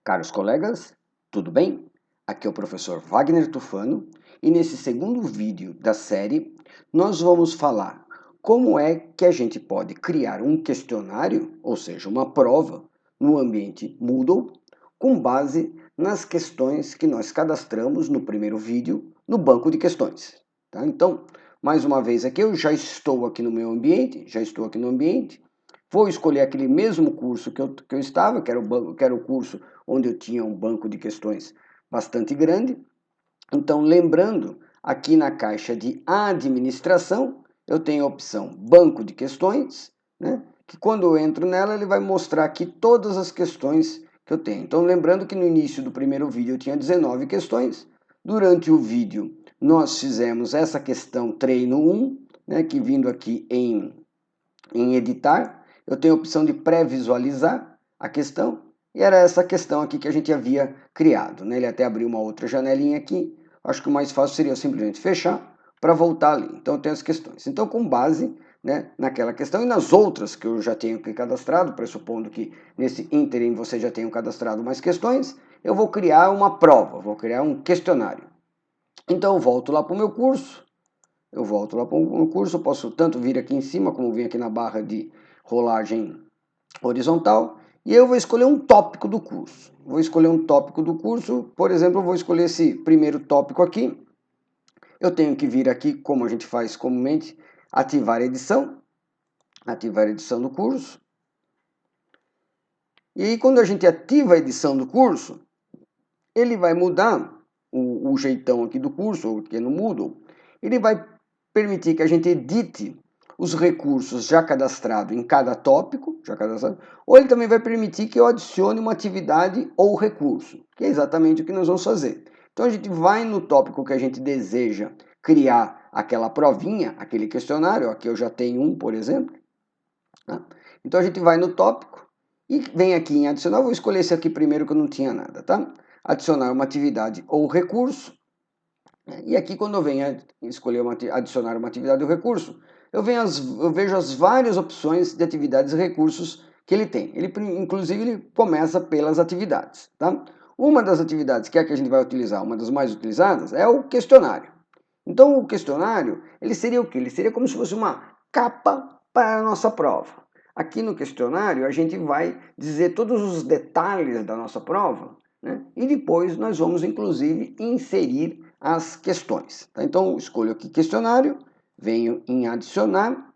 Caros colegas, tudo bem? Aqui é o professor Wagner Tufano e nesse segundo vídeo da série nós vamos falar como é que a gente pode criar um questionário, ou seja, uma prova, no ambiente Moodle com base nas questões que nós cadastramos no primeiro vídeo no banco de questões. Tá? Então, mais uma vez aqui, eu já estou aqui no meu ambiente, vou escolher aquele mesmo curso que eu estava, que era o curso onde eu tinha um banco de questões bastante grande. Então, lembrando, aqui na caixa de administração, eu tenho a opção banco de questões, né? Que quando eu entro nela, ele vai mostrar aqui todas as questões que eu tenho. Então, lembrando que no início do primeiro vídeo eu tinha 19 questões. Durante o vídeo, nós fizemos essa questão treino 1, né? Que vindo aqui em editar, eu tenho a opção de pré-visualizar a questão, e era essa questão aqui que a gente havia criado, né? Ele até abriu uma outra janelinha aqui, acho que o mais fácil seria simplesmente fechar para voltar ali. Então eu tenho as questões. Então com base, né, naquela questão e nas outras que eu já tenho aqui cadastrado, pressupondo que nesse ínterim você já tenha cadastrado mais questões, eu vou criar uma prova, vou criar um questionário. Então eu volto lá para o meu curso, eu posso tanto vir aqui em cima como vir aqui na barra de rolagem horizontal, e eu vou escolher um tópico do curso. Vou escolher um tópico do curso, por exemplo, eu vou escolher esse primeiro tópico aqui. Eu tenho que vir aqui, como a gente faz comumente, ativar a edição do curso. E aí, quando a gente ativa a edição do curso, ele vai mudar o jeitão aqui do curso, que é no Moodle. Ele vai permitir que a gente edite os recursos já cadastrados em cada tópico, ou ele também vai permitir que eu adicione uma atividade ou recurso, que é exatamente o que nós vamos fazer. Então a gente vai no tópico que a gente deseja criar aquela provinha, aquele questionário, aqui eu já tenho um, por exemplo. Tá? Então a gente vai no tópico e vem aqui em adicionar, vou escolher esse aqui primeiro que eu não tinha nada, tá? Adicionar uma atividade ou recurso. E aqui, quando eu venho escolher adicionar uma atividade ou recurso, eu vejo as várias opções de atividades e recursos que ele tem. Inclusive, ele começa pelas atividades. Tá? Uma das atividades que é a que a gente vai utilizar, uma das mais utilizadas, é o questionário. Então, o questionário, ele seria o quê? Ele seria como se fosse uma capa para a nossa prova. Aqui no questionário, a gente vai dizer todos os detalhes da nossa prova, né? E depois nós vamos, inclusive, inserir as questões. Tá? Então, escolho aqui questionário, venho em adicionar.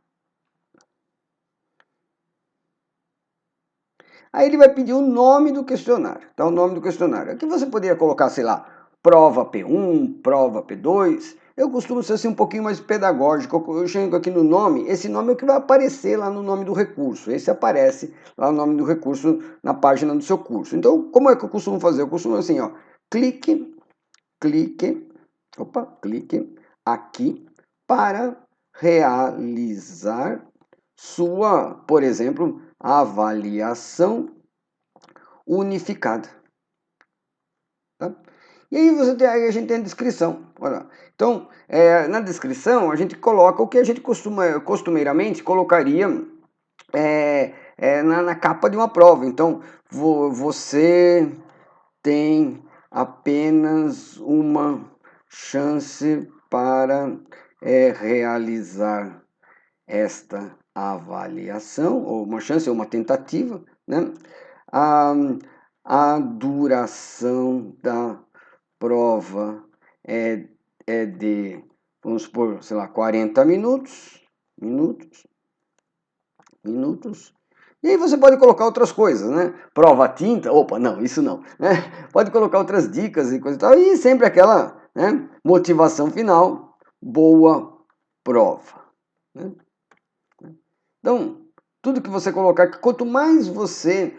Aí ele vai pedir o nome do questionário. Tá? O nome do questionário. Aqui você poderia colocar, sei lá, prova P1, prova P2. Eu costumo ser assim um pouquinho mais pedagógico. Eu chego aqui no nome, esse nome é o que vai aparecer lá no nome do recurso. Esse aparece lá no nome do recurso na página do seu curso. Então, como é que eu costumo fazer? Eu costumo assim, ó, clique aqui para realizar sua, por exemplo, avaliação unificada. Tá? E aí a gente tem a descrição. Olha. Então, na descrição, a gente coloca o que a gente costumeiramente colocaria na capa de uma prova. Então, você tem apenas uma chance para realizar esta avaliação, ou uma chance, ou uma tentativa, né? A duração da prova é de, vamos supor, sei lá, 40 minutos. E aí você pode colocar outras coisas, né? Prova tinta, opa, não, isso não, né? Pode colocar outras dicas e coisa e tal, e sempre aquela, né, motivação final, boa prova. Né? Então, tudo que você colocar, quanto mais você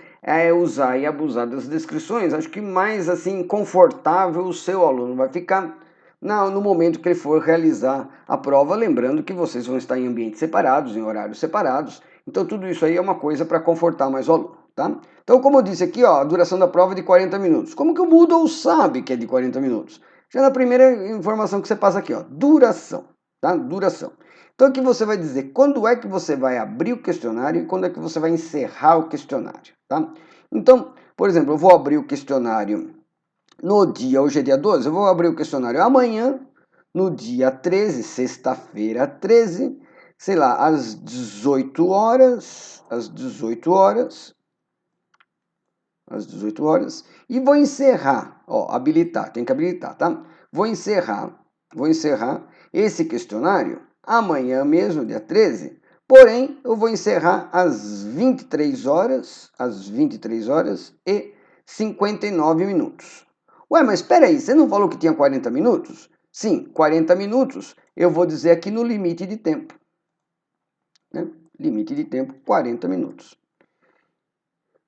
usar e abusar das descrições, acho que mais assim confortável o seu aluno vai ficar no momento que ele for realizar a prova, lembrando que vocês vão estar em ambientes separados, em horários separados, então tudo isso aí é uma coisa para confortar mais o aluno, tá? Então, como eu disse aqui, ó, a duração da prova é de 40 minutos. Como que o Moodle sabe que é de 40 minutos? Já na primeira informação que você passa aqui, ó, duração, tá? Duração. Então aqui você vai dizer quando é que você vai abrir o questionário e quando é que você vai encerrar o questionário, tá? Então, Por exemplo, eu vou abrir o questionário no dia, hoje é dia 12, eu vou abrir o questionário amanhã, no dia 13, sexta-feira 13, sei lá, às 18 horas, e vou encerrar, ó, habilitar, tem que habilitar, tá? Vou encerrar esse questionário amanhã mesmo, dia 13, porém, eu vou encerrar às 23 horas e 59 minutos. Ué, mas espera aí, você não falou que tinha 40 minutos? Sim, 40 minutos, eu vou dizer aqui no limite de tempo. Né? Limite de tempo, 40 minutos.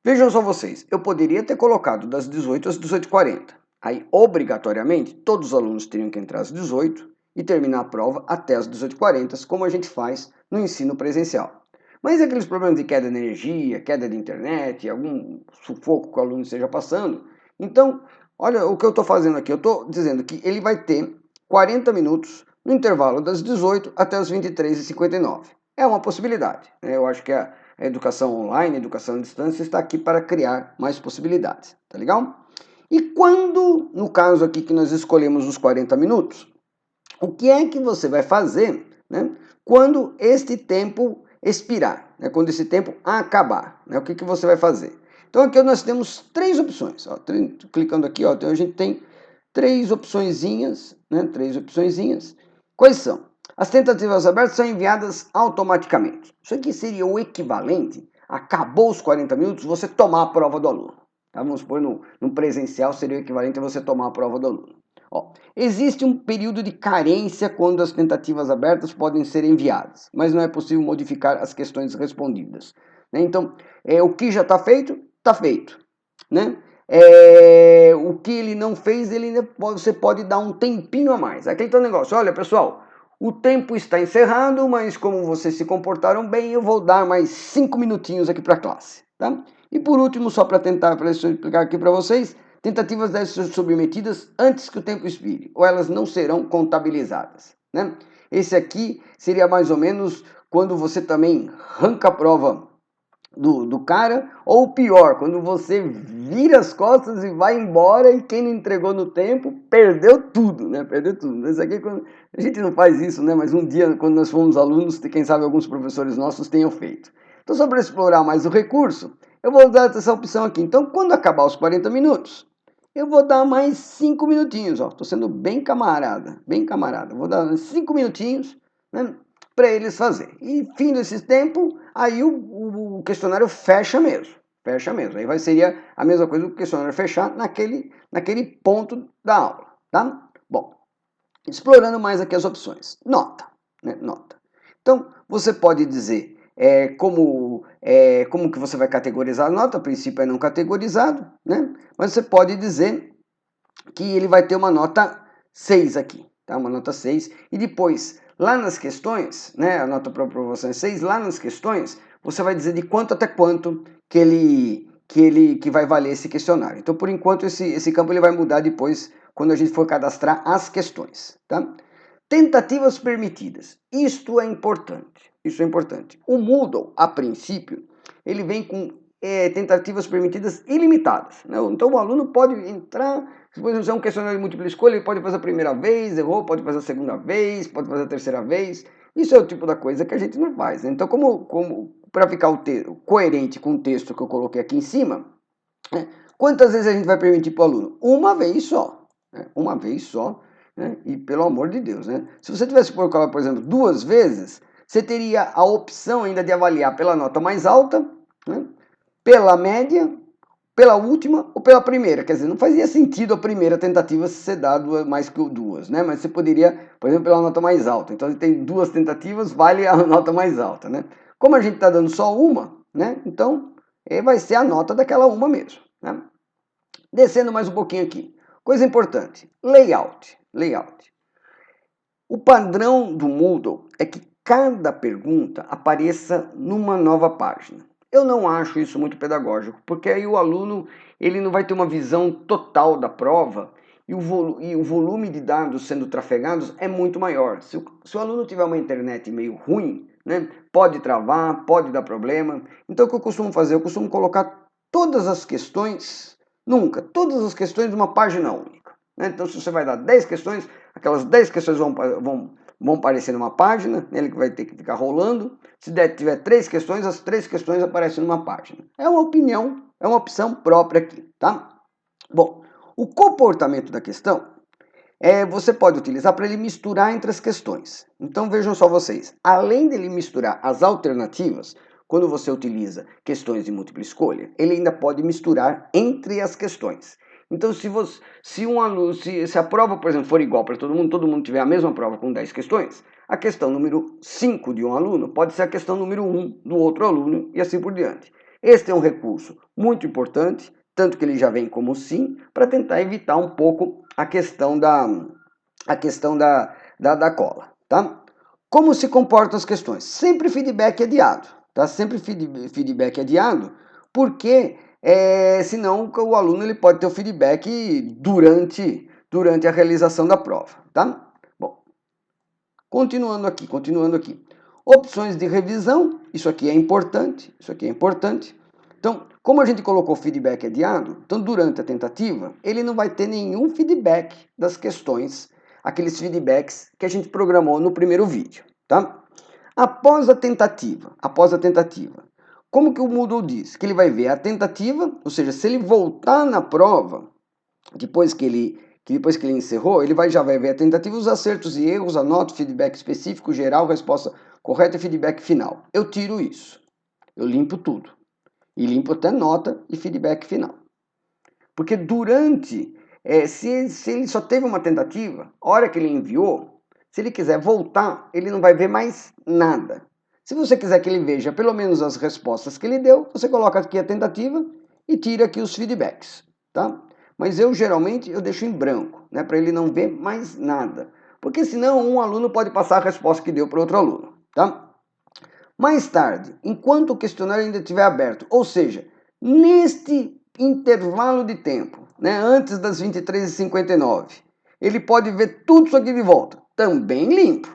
Vejam só vocês, eu poderia ter colocado das 18 às 18h40. Aí, obrigatoriamente, todos os alunos teriam que entrar às 18 e terminar a prova até às 18h40, como a gente faz no ensino presencial. Mas e aqueles problemas de queda de energia, queda de internet, algum sufoco que o aluno esteja passando? Então, olha o que eu estou fazendo aqui. Eu estou dizendo que ele vai ter 40 minutos no intervalo das 18 até as 23h59. É uma possibilidade. Eu acho que a educação online, a educação à distância está aqui para criar mais possibilidades. Tá legal? E quando, no caso aqui que nós escolhemos os 40 minutos, o que é que você vai fazer, né, quando este tempo expirar, né, quando esse tempo acabar? Né, o que, que você vai fazer? Então aqui nós temos três opções. Ó, clicando aqui, ó, então a gente tem três opçõezinhas, né, Quais são? As tentativas abertas são enviadas automaticamente. Isso aqui seria o equivalente, acabou os 40 minutos, você tomar a prova do aluno. Tá? Vamos supor, no presencial seria o equivalente a você tomar a prova do aluno. Ó, existe um período de carência quando as tentativas abertas podem ser enviadas, mas não é possível modificar as questões respondidas. Né? Então, o que já está feito, está feito. Né? O que ele não fez, você pode dar um tempinho a mais. Aquele teu negócio, olha pessoal, o tempo está encerrado, mas como vocês se comportaram bem, eu vou dar mais 5 minutinhos aqui para a classe. Tá? E por último, só para explicar aqui para vocês, tentativas devem ser submetidas antes que o tempo expire, ou elas não serão contabilizadas. Né? Esse aqui seria mais ou menos quando você também arranca a prova do cara, ou pior, quando você vira as costas e vai embora e quem não entregou no tempo perdeu tudo, né? Perdeu tudo. Isso aqui, a gente não faz isso, né? Mas um dia, quando nós fomos alunos, quem sabe alguns professores nossos tenham feito. Então, só para explorar mais o recurso, eu vou dar essa opção aqui. Então, quando acabar os 40 minutos, eu vou dar mais 5 minutinhos, ó. Tô sendo bem camarada, bem camarada. Vou dar 5 minutinhos, né? Para eles fazerem. E fim desse tempo, aí o questionário fecha mesmo. Fecha mesmo. Aí seria a mesma coisa do questionário fechar naquele ponto da aula. Tá? Bom, explorando mais aqui as opções. Nota. Né? Nota. Então, você pode dizer como que você vai categorizar a nota. A princípio é não categorizado, né? Mas você pode dizer que ele vai ter uma nota 6 aqui. Tá? Uma nota 6. E depois, lá nas questões, né, a nota para aprovação é 6, lá nas questões, você vai dizer de quanto até quanto que vai valer esse questionário. Então, por enquanto, esse campo ele vai mudar depois, quando a gente for cadastrar as questões. Tá? Tentativas permitidas. Isto é importante. Isso é importante. O Moodle, a princípio, ele vem com tentativas permitidas ilimitadas. Né? Então, o aluno pode entrar, se for um questionário de múltipla escolha, ele pode fazer a primeira vez, errou, pode fazer a segunda vez, pode fazer a terceira vez. Isso é o tipo da coisa que a gente não faz. Né? Então, como para ficar coerente com o texto que eu coloquei aqui em cima, né? Quantas vezes a gente vai permitir para o aluno? Uma vez só. Né? Uma vez só. Né? E pelo amor de Deus, né? Se você tivesse colocado, por exemplo, 2 vezes, você teria a opção ainda de avaliar pela nota mais alta, né? Pela média, pela última ou pela primeira. Quer dizer, não fazia sentido a primeira tentativa ser dada mais que 2, né? Mas você poderia, por exemplo, pela nota mais alta. Então, tem 2 tentativas, vale a nota mais alta, né? Como a gente está dando só uma, né? Então, vai ser a nota daquela uma mesmo, né? Descendo mais um pouquinho aqui. Coisa importante, layout. O padrão do Moodle é que cada pergunta apareça numa nova página. Eu não acho isso muito pedagógico, porque aí o aluno ele não vai ter uma visão total da prova e o volume de dados sendo trafegados é muito maior. Se o aluno tiver uma internet meio ruim, né, pode travar, pode dar problema. Então o que eu costumo fazer? Eu costumo colocar todas as questões, nunca, todas as questões de uma página única. Né? Então, se você vai dar 10 questões, aquelas 10 questões vão aparecer numa página, ele vai ter que ficar rolando. Se tiver 3 questões, as 3 questões aparecem numa página. É uma opinião, é uma opção própria aqui, tá? Bom, o comportamento da questão você pode utilizar para ele misturar entre as questões. Então vejam só vocês, além dele misturar as alternativas, quando você utiliza questões de múltipla escolha, ele ainda pode misturar entre as questões. Então se a prova, por exemplo, for igual para todo mundo tiver a mesma prova com 10 questões, a questão número 5 de um aluno pode ser a questão número 1 do outro aluno e assim por diante. Este é um recurso muito importante, tanto que ele já vem como sim, para tentar evitar um pouco a questão da cola, tá? Como se comportam as questões? Sempre feedback adiado, tá? Sempre feedback adiado, porque senão o aluno ele pode ter o feedback durante a realização da prova, tá? Bom, continuando aqui. Opções de revisão, isso aqui é importante, Então, como a gente colocou feedback adiado, então durante a tentativa, ele não vai ter nenhum feedback das questões, aqueles feedbacks que a gente programou no primeiro vídeo, tá? Após a tentativa, como que o Moodle diz? Que ele vai ver a tentativa, ou seja, se ele voltar na prova, depois que ele encerrou, ele já vai ver a tentativa, os acertos e erros, a nota, feedback específico, geral, resposta correta e feedback final. Eu tiro isso, eu limpo tudo. E limpo até nota e feedback final. Porque se ele só teve uma tentativa, a hora que ele enviou, se ele quiser voltar, ele não vai ver mais nada. Se você quiser que ele veja pelo menos as respostas que ele deu, você coloca aqui a tentativa e tira aqui os feedbacks, tá? Mas geralmente eu deixo em branco, né, para ele não ver mais nada. Porque senão um aluno pode passar a resposta que deu para outro aluno, tá? Mais tarde, enquanto o questionário ainda estiver aberto, ou seja, neste intervalo de tempo, né, antes das 23h59, ele pode ver tudo isso aqui de volta, também limpo,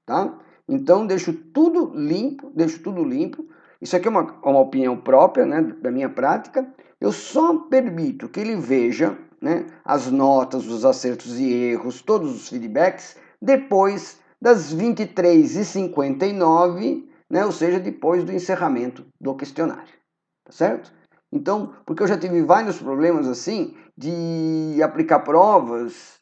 tá? Então deixo tudo limpo, Isso aqui é uma opinião própria, né, da minha prática. Eu só permito que ele veja, né, as notas, os acertos e erros, todos os feedbacks, depois das 23h59, né, ou seja, depois do encerramento do questionário, tá certo? Então, porque eu já tive vários problemas assim, de aplicar provas,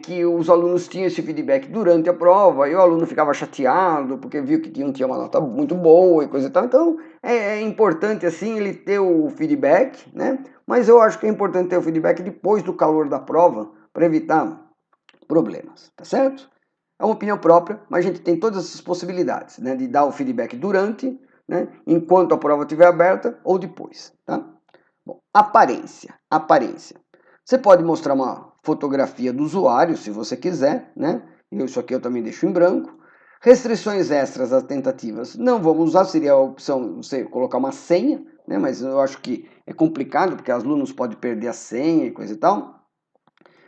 que os alunos tinham esse feedback durante a prova, e o aluno ficava chateado, porque viu que não tinha uma nota muito boa e coisa e tal. Então, é importante assim ele ter o feedback, né? Mas eu acho que é importante ter o feedback depois do calor da prova, para evitar problemas, tá certo? É uma opinião própria, mas a gente tem todas essas possibilidades, né, de dar o feedback durante, né, enquanto a prova estiver aberta ou depois, tá? Bom, aparência. Você pode mostrar uma fotografia do usuário, se você quiser, né? Isso aqui eu também deixo em branco. Restrições extras às tentativas não vamos usar, seria a opção você colocar uma senha, né? Mas eu acho que é complicado, porque os alunos podem perder a senha e coisa e tal.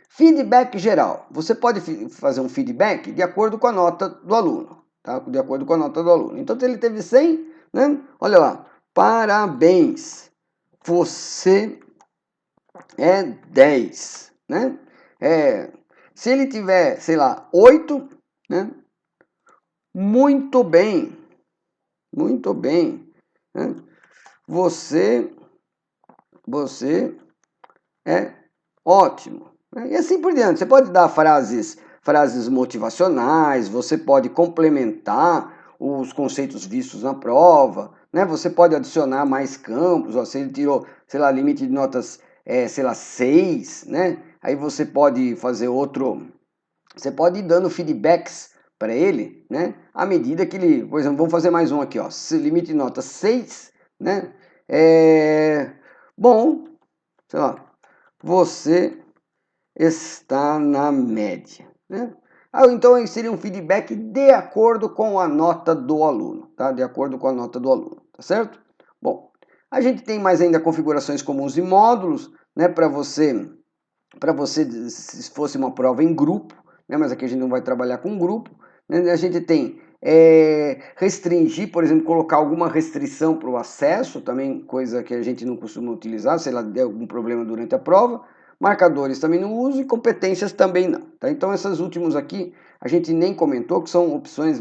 Feedback geral. Você pode fazer um feedback de acordo com a nota do aluno, tá? De acordo com a nota do aluno. Então, se ele teve 100, né? Olha lá, parabéns, você é 10, né? Se ele tiver, sei lá, 8, né? Muito bem, né? Você é ótimo. E assim por diante. Você pode dar frases motivacionais, você pode complementar os conceitos vistos na prova, né? Você pode adicionar mais campos, ó, se ele tirou, sei lá, limite de notas, sei lá, 6, né? Aí você pode fazer você pode ir dando feedbacks para ele, né? À medida que ele, por exemplo, vamos fazer mais um aqui, ó, limite de nota 6, né? Bom, sei lá, você está na média, né? Então seria um feedback de acordo com a nota do aluno, tá? De acordo com a nota do aluno, tá certo? Bom, a gente tem mais ainda configurações comuns e módulos, né? Para você, se fosse uma prova em grupo, né? Mas aqui a gente não vai trabalhar com grupo, né? A gente tem restringir, por exemplo, colocar alguma restrição para o acesso, também coisa que a gente não costuma utilizar, se ela der algum problema durante a prova. Marcadores também não uso e competências também não. Tá? Então essas últimas aqui a gente nem comentou, que são opções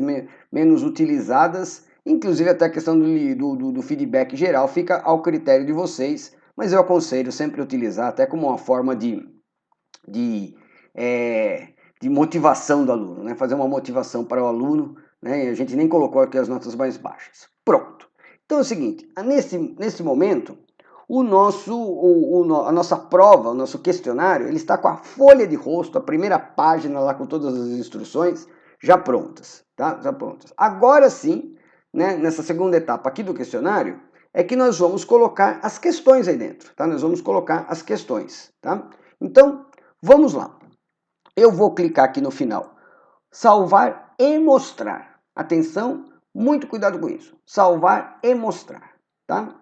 menos utilizadas, inclusive até a questão do feedback geral fica ao critério de vocês, mas eu aconselho sempre utilizar até como uma forma de motivação do aluno, né? Fazer uma motivação para o aluno, né? E a gente nem colocou aqui as notas mais baixas. Pronto. Então é o seguinte, nesse momento, a nossa prova, o nosso questionário, ele está com a folha de rosto, a primeira página lá com todas as instruções já prontas, tá? Já prontas. Agora sim, né, nessa segunda etapa aqui do questionário, é que nós vamos colocar as questões aí dentro, tá? Nós vamos colocar as questões, tá? Então, vamos lá. Eu vou clicar aqui no final, salvar e mostrar. Atenção, muito cuidado com isso. Salvar e mostrar, tá?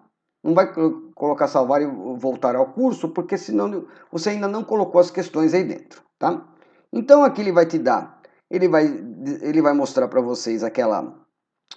Não vai colocar salvar e voltar ao curso, porque senão você ainda não colocou as questões aí dentro, tá? Então aqui ele vai te dar, ele vai mostrar para vocês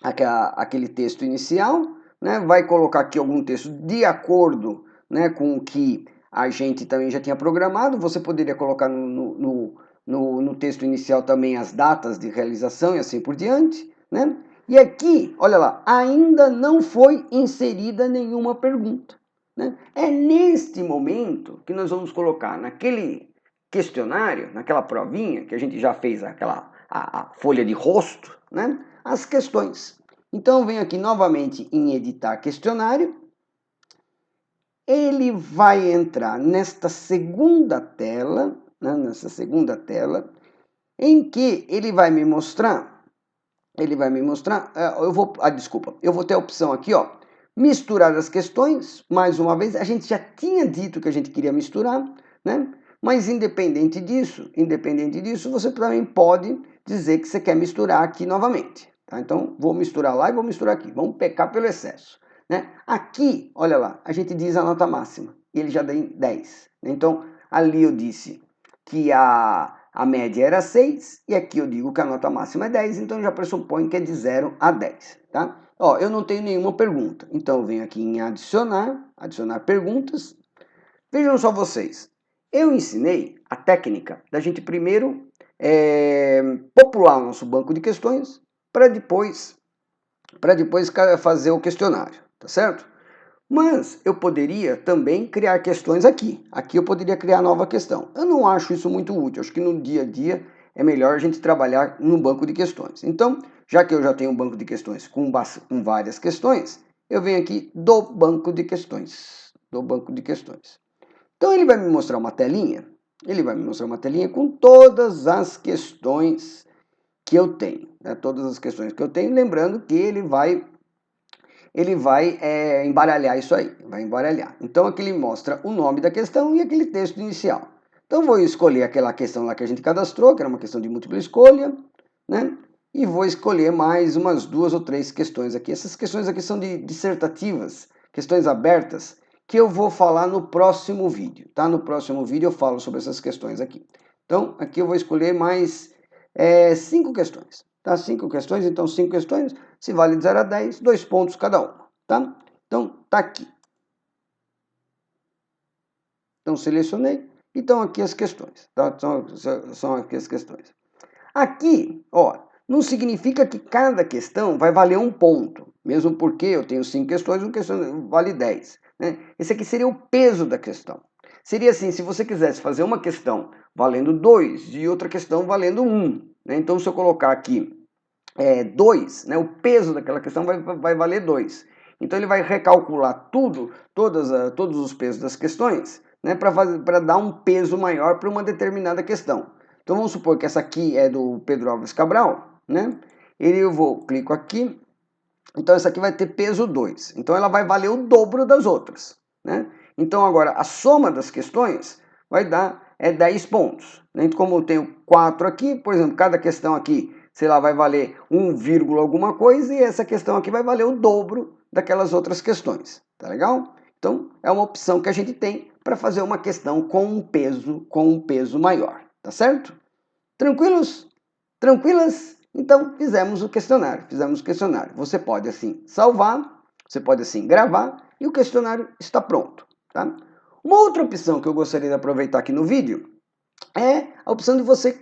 aquele texto inicial, né? Vai colocar aqui algum texto de acordo, né, com o que a gente também já tinha programado. Você poderia colocar no texto inicial também as datas de realização e assim por diante, né? E aqui, olha lá, ainda não foi inserida nenhuma pergunta, né? É neste momento que nós vamos colocar naquele questionário, naquela provinha que a gente já fez a folha de rosto, né? As questões. Então, eu venho aqui novamente em editar questionário. Ele vai entrar nesta segunda tela, né? Nessa segunda tela, em que ele vai me mostrar, eu vou ter a opção aqui, ó, misturar as questões. Mais uma vez, a gente já tinha dito que a gente queria misturar, né? Mas independente disso, você também pode dizer que você quer misturar aqui novamente, tá? Então, vou misturar lá e vou misturar aqui. Vamos pecar pelo excesso, né? Aqui, olha lá, a gente diz a nota máxima e ele já dá 10. Então, ali eu disse que a média era 6 e aqui eu digo que a nota máxima é 10, então já pressupõe que é de 0 a 10, tá? Ó, eu não tenho nenhuma pergunta, então eu venho aqui em adicionar perguntas. Vejam só vocês, eu ensinei a técnica da gente primeiro popular o nosso banco de questões para depois fazer o questionário, tá certo? Mas eu poderia também criar questões aqui. Aqui eu poderia criar nova questão. Eu não acho isso muito útil. Acho que no dia a dia é melhor a gente trabalhar no banco de questões. Então, já que eu já tenho um banco de questões com várias questões, eu venho aqui do banco de questões. Então ele vai me mostrar uma telinha. Com todas as questões que eu tenho. Né? Todas as questões que eu tenho. Lembrando que ele vai embaralhar isso aí, vai embaralhar. Então aqui ele mostra o nome da questão e aquele texto inicial. Então vou escolher aquela questão lá que a gente cadastrou, que era uma questão de múltipla escolha, né? E vou escolher mais umas 2 ou 3 questões aqui. Essas questões aqui são dissertativas, questões abertas, que eu vou falar no próximo vídeo, tá? No próximo vídeo eu falo sobre essas questões aqui. Então aqui eu vou escolher mais 5 questões. Tá? 5 questões, então 5 questões, se vale de 0 a 10, 2 pontos cada uma, tá? Então, tá aqui. Então, selecionei, e estão aqui as questões, tá? São aqui as questões. Aqui, ó, não significa que cada questão vai valer 1 ponto, mesmo porque eu tenho 5 questões, uma questão vale 10, né? Esse aqui seria o peso da questão. Seria assim, se você quisesse fazer uma questão valendo 2 e outra questão valendo 1, né? Então, se eu colocar aqui 2, né, o peso daquela questão vai valer 2. Então ele vai recalcular todos os pesos das questões, né, para dar um peso maior para uma determinada questão. Então vamos supor que essa aqui é do Pedro Álvares Cabral, né? Clico aqui, então essa aqui vai ter peso 2. Então ela vai valer o dobro das outras, né? Então agora a soma das questões vai dar 10 pontos. Né? Então, como eu tenho 4 aqui, por exemplo, cada questão aqui, sei lá, vai valer 1, alguma coisa, e essa questão aqui vai valer o dobro daquelas outras questões. Tá legal? Então é uma opção que a gente tem para fazer uma questão com um peso maior. Tá certo? Tranquilos? Tranquilas? Então, fizemos o questionário. Você pode, assim, salvar, você pode, assim, gravar, e o questionário está pronto, tá? Uma outra opção que eu gostaria de aproveitar aqui no vídeo é a opção de você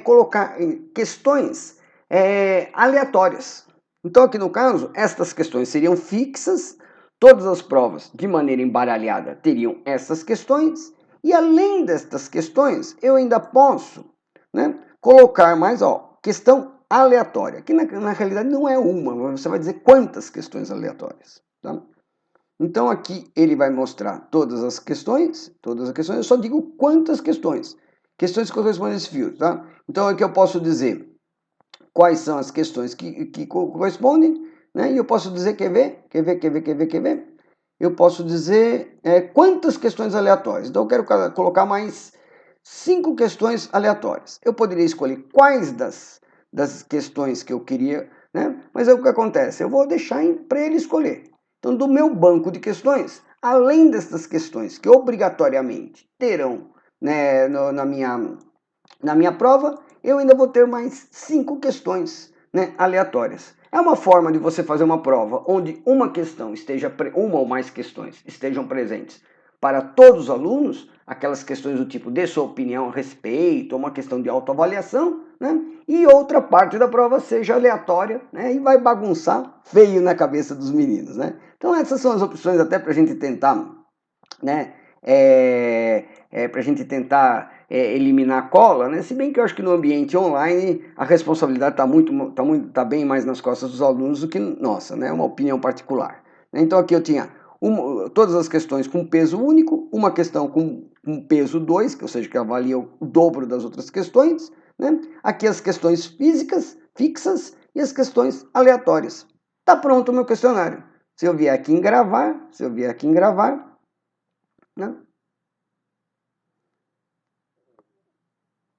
colocar questões aleatórias. Então, aqui no caso, estas questões seriam fixas, todas as provas, de maneira embaralhada, teriam essas questões, e além destas questões, eu ainda posso, né, colocar mais, questão aleatória, que na realidade não é uma, você vai dizer quantas questões aleatórias, tá? Então aqui ele vai mostrar todas as questões, eu só digo quantas questões que correspondem a esse filtro, tá? Então aqui eu posso dizer quais são as questões que correspondem, né? E eu posso dizer, quer ver? Eu posso dizer quantas questões aleatórias. Então eu quero colocar mais 5 questões aleatórias. Eu poderia escolher quais das questões que eu queria, né? Mas aí o que acontece? Eu vou deixar para ele escolher. Então, do meu banco de questões, além dessas questões que obrigatoriamente terão, né, na minha prova, eu ainda vou ter mais 5 questões, né, aleatórias. É uma forma de você fazer uma prova onde uma ou mais questões estejam presentes para todos os alunos, aquelas questões do tipo dê sua opinião a respeito, ou uma questão de autoavaliação, né? E outra parte da prova seja aleatória, né? E vai bagunçar feio na cabeça dos meninos, né? Então essas são as opções até para a gente tentar, né? Para a gente tentar eliminar a cola, né? Se bem que eu acho que no ambiente online a responsabilidade está bem mais nas costas dos alunos do que nossa, né? Uma opinião particular. Então aqui eu tinha todas as questões com peso único, uma questão com peso 2, ou seja, que avalia o dobro das outras questões, né? Aqui as questões fixas e as questões aleatórias. Tá pronto o meu questionário. Se eu vier aqui em gravar, né?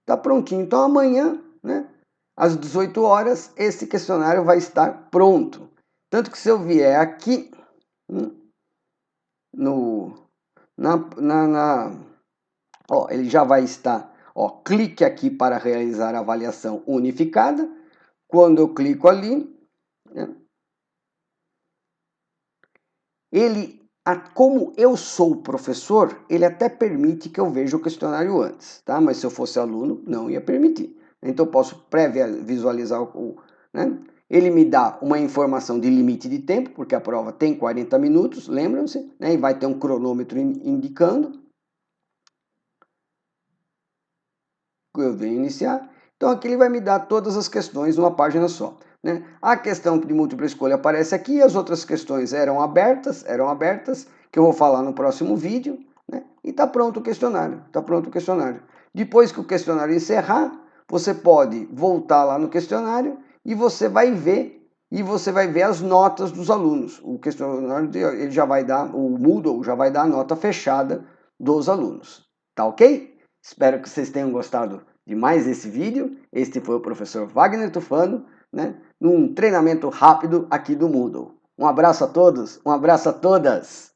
Tá prontinho. Então amanhã, né, às 18 horas, esse questionário vai estar pronto. Tanto que se eu vier aqui ele já vai estar, clique aqui para realizar a avaliação unificada. Quando eu clico ali, né, como eu sou professor, ele até permite que eu veja o questionário antes, tá? Mas se eu fosse aluno, não ia permitir. Então eu posso pré-visualizar né? Ele me dá uma informação de limite de tempo, porque a prova tem 40 minutos, lembram-se, né? E vai ter um cronômetro indicando. Eu venho iniciar. Então aqui ele vai me dar todas as questões numa página só, né? A questão de múltipla escolha aparece aqui, as outras questões eram abertas, que eu vou falar no próximo vídeo, né? E está pronto o questionário, Depois que o questionário encerrar, você pode voltar lá no questionário e você vai ver as notas dos alunos. O questionário ele já vai dar, o Moodle já vai dar a nota fechada dos alunos, tá ok? Espero que vocês tenham gostado de mais esse vídeo. Este foi o professor Wagner Tufano, né, num treinamento rápido aqui do Moodle. Um abraço a todos, um abraço a todas!